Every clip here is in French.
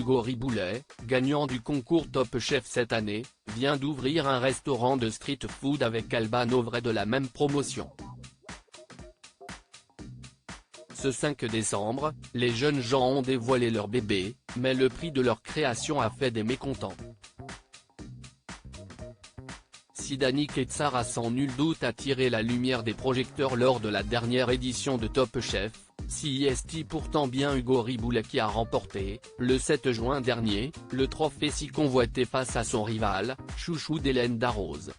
Hugo Riboulet, gagnant du concours Top Chef cette année, vient d'ouvrir un restaurant de street food avec Alban Ovray de la même promotion. Ce 5 décembre, les jeunes gens ont dévoilé leur bébé, mais le prix de leur création a fait des mécontents. Sidanis Ketsar a sans nul doute attiré la lumière des projecteurs lors de la dernière édition de Top Chef, CIST pourtant bien Hugo Riboulet qui a remporté, le 7 juin dernier, le trophée si convoité face à son rival, chouchou d'Hélène Darroze.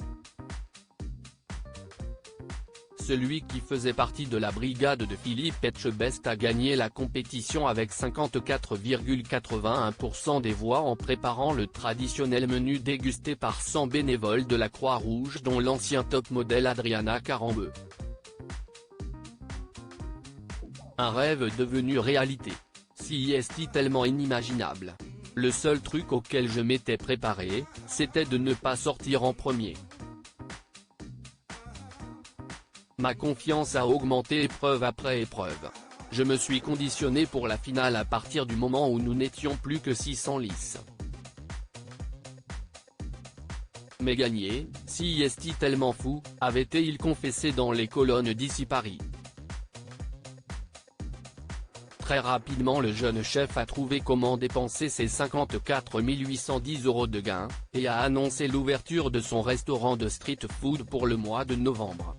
Celui qui faisait partie de la brigade de Philippe Etchebest a gagné la compétition avec 54,81% des voix en préparant le traditionnel menu dégusté par 100 bénévoles de la Croix-Rouge dont l'ancien top modèle Adriana Carambeu. Un rêve devenu réalité. CIST tellement inimaginable. Le seul truc auquel je m'étais préparé, c'était de ne pas sortir en premier. Ma confiance a augmenté épreuve après épreuve. Je me suis conditionné pour la finale à partir du moment où nous n'étions plus que 6 en lice. Mais gagner, CIST tellement fou, avait-il confessé dans les colonnes d'Ici Paris. Très rapidement le jeune chef a trouvé comment dépenser ses 54 810 € de gains, et a annoncé l'ouverture de son restaurant de street food pour le mois de novembre.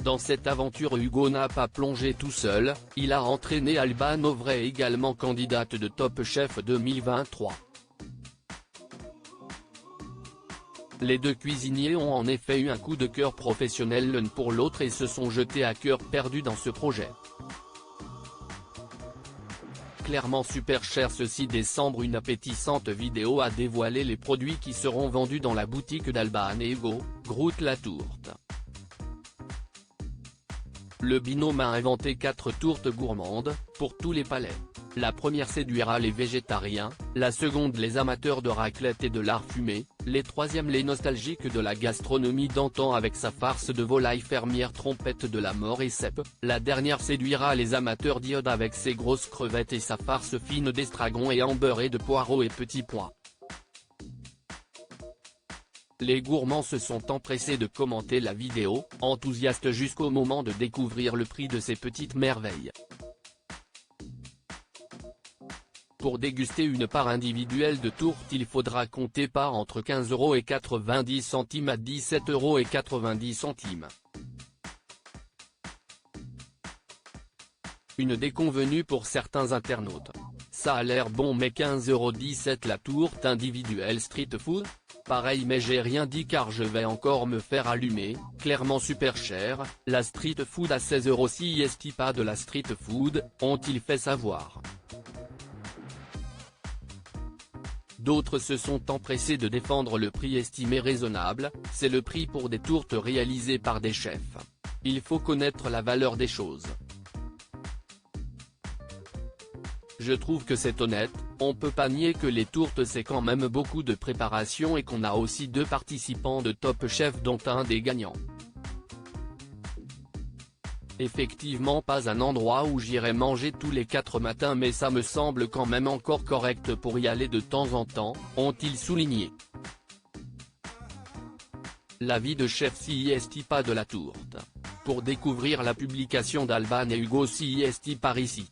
Dans cette aventure Hugo n'a pas plongé tout seul, il a entraîné Alban Ovray également candidate de Top Chef 2023. Les deux cuisiniers ont en effet eu un coup de cœur professionnel l'un pour l'autre et se sont jetés à cœur perdu dans ce projet. Clairement super cher. Ce 6 décembre une appétissante vidéo a dévoilé les produits qui seront vendus dans la boutique d'Alban et Hugo, Groute la tourte. Le binôme a inventé 4 tourtes gourmandes, pour tous les palais. La première séduira les végétariens, la seconde les amateurs de raclette et de lard fumé, les troisièmes les nostalgiques de la gastronomie d'antan avec sa farce de volaille fermière trompette de la mort et cèpe, la dernière séduira les amateurs d'iode avec ses grosses crevettes et sa farce fine d'estragon et embeurrée de poireaux et petits pois. Les gourmands se sont empressés de commenter la vidéo, enthousiastes jusqu'au moment de découvrir le prix de ces petites merveilles. Pour déguster une part individuelle de tourte il faudra compter par entre 15,90 € à 17,90 €. Une déconvenue pour certains internautes. Ça a l'air bon mais 15,17 € la tourte individuelle street food ? Pareil mais j'ai rien dit car je vais encore me faire allumer, clairement super cher, la street food à 16 € CIST pas de la street food, ont-ils fait savoir. D'autres se sont empressés de défendre le prix estimé raisonnable, c'est le prix pour des tourtes réalisées par des chefs. Il faut connaître la valeur des choses. Je trouve que c'est honnête, on peut pas nier que les tourtes c'est quand même beaucoup de préparation et qu'on a aussi 2 participants de Top Chef dont un des gagnants. Effectivement pas un endroit où j'irai manger tous les 4 matins mais ça me semble quand même encore correct pour y aller de temps en temps, ont-ils souligné. L'avis de chef CIST pas de la tourte. Pour découvrir la publication d'Alban et Hugo CIST par ici.